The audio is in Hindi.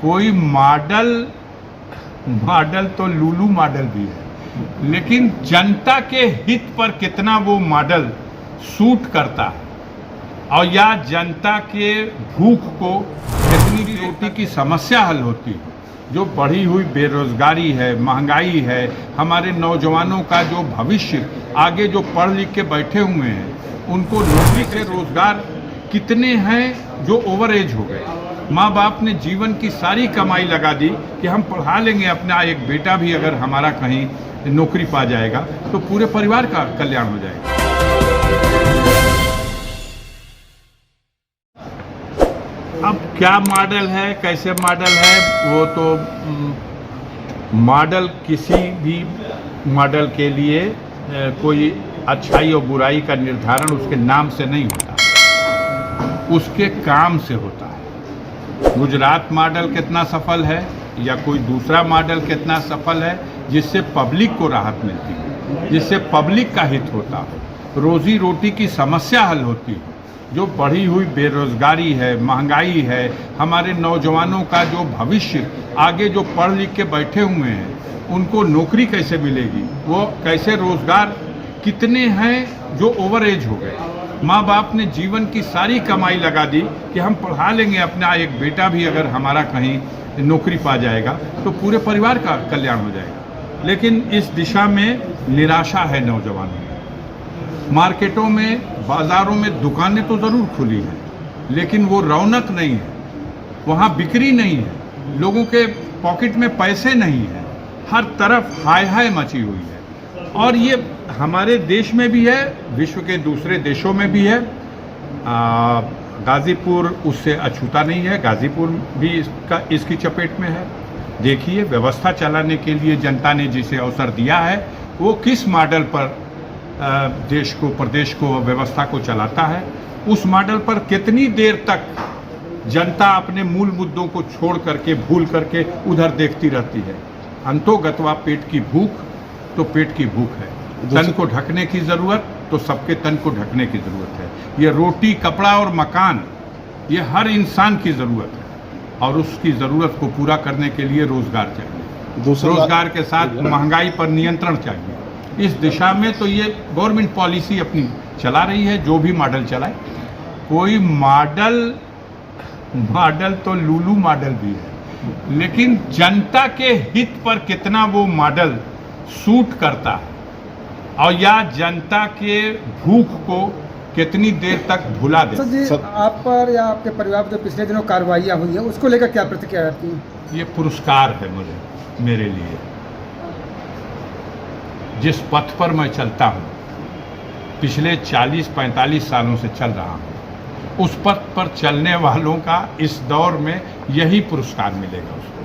कोई मॉडल तो लुलू मॉडल भी है, लेकिन जनता के हित पर कितना वो मॉडल सूट करता है और या जनता के भूख को कितनी रोटी की समस्या हल होती है। जो बढ़ी हुई बेरोजगारी है, महंगाई है, हमारे नौजवानों का जो भविष्य आगे जो पढ़ लिख के बैठे हुए हैं उनको नौकरी से रोजगार कितने हैं जो ओवर एज हो गए। माँ बाप ने जीवन की सारी कमाई लगा दी कि हम पढ़ा लेंगे अपना एक बेटा भी, अगर हमारा कहीं नौकरी पा जाएगा तो पूरे परिवार का कल्याण हो जाएगा। अब क्या मॉडल है, कैसे मॉडल है, वो तो मॉडल किसी भी मॉडल के लिए कोई अच्छाई और बुराई का निर्धारण उसके नाम से नहीं होता, उसके काम से होता है। गुजरात मॉडल कितना सफल है या कोई दूसरा मॉडल कितना सफल है, जिससे पब्लिक को राहत मिलती है, जिससे पब्लिक का हित होता है, रोजी रोटी की समस्या हल होती है। जो बढ़ी हुई बेरोजगारी है, महंगाई है, हमारे नौजवानों का जो भविष्य आगे जो पढ़ लिख के बैठे हुए हैं उनको नौकरी कैसे मिलेगी, वो कैसे रोजगार कितने हैं जो ओवर एज हो गए। माँ बाप ने जीवन की सारी कमाई लगा दी कि हम पढ़ा लेंगे अपना एक बेटा भी, अगर हमारा कहीं नौकरी पा जाएगा तो पूरे परिवार का कल्याण हो जाएगा। लेकिन इस दिशा में निराशा है नौजवानों में। मार्केटों में, बाज़ारों में दुकानें तो ज़रूर खुली हैं, लेकिन वो रौनक नहीं है, वहाँ बिक्री नहीं है, लोगों के पॉकेट में पैसे नहीं हैं, हर तरफ हाय हाय मची हुई है। और ये हमारे देश में भी है, विश्व के दूसरे देशों में भी है। गाज़ीपुर उससे अछूता नहीं है, गाज़ीपुर भी इसकी चपेट में है। देखिए, व्यवस्था चलाने के लिए जनता ने जिसे अवसर दिया है वो किस मॉडल पर देश को, प्रदेश को, व्यवस्था को चलाता है। उस मॉडल पर कितनी देर तक जनता अपने मूल मुद्दों को छोड़ करके, भूल करके उधर देखती रहती है। अंतोगत्वा पेट की भूख तो पेट की भूख है, तन को ढकने की ज़रूरत तो सबके तन को ढकने की ज़रूरत है। ये रोटी, कपड़ा और मकान, ये हर इंसान की ज़रूरत है और उसकी ज़रूरत को पूरा करने के लिए रोज़गार चाहिए। रोज़गार के साथ महंगाई पर नियंत्रण चाहिए। इस दिशा में तो ये गवर्नमेंट पॉलिसी अपनी चला रही है, जो भी मॉडल चलाए। कोई मॉडल तो लुलू मॉडल भी है, लेकिन जनता के हित पर कितना वो मॉडल सूट करता है और या जनता के भूख को कितनी देर तक भुला दे। सर जी, आप पर या आपके परिवार पर जो पिछले दिनों कार्रवाइयाँ हुई है उसको लेकर क्या प्रतिक्रिया रहती है? ये पुरस्कार है मेरे लिए। जिस पथ पर मैं चलता हूँ, पिछले 40-45 सालों से चल रहा हूँ, उस पथ पर चलने वालों का इस दौर में यही पुरस्कार मिलेगा उसको।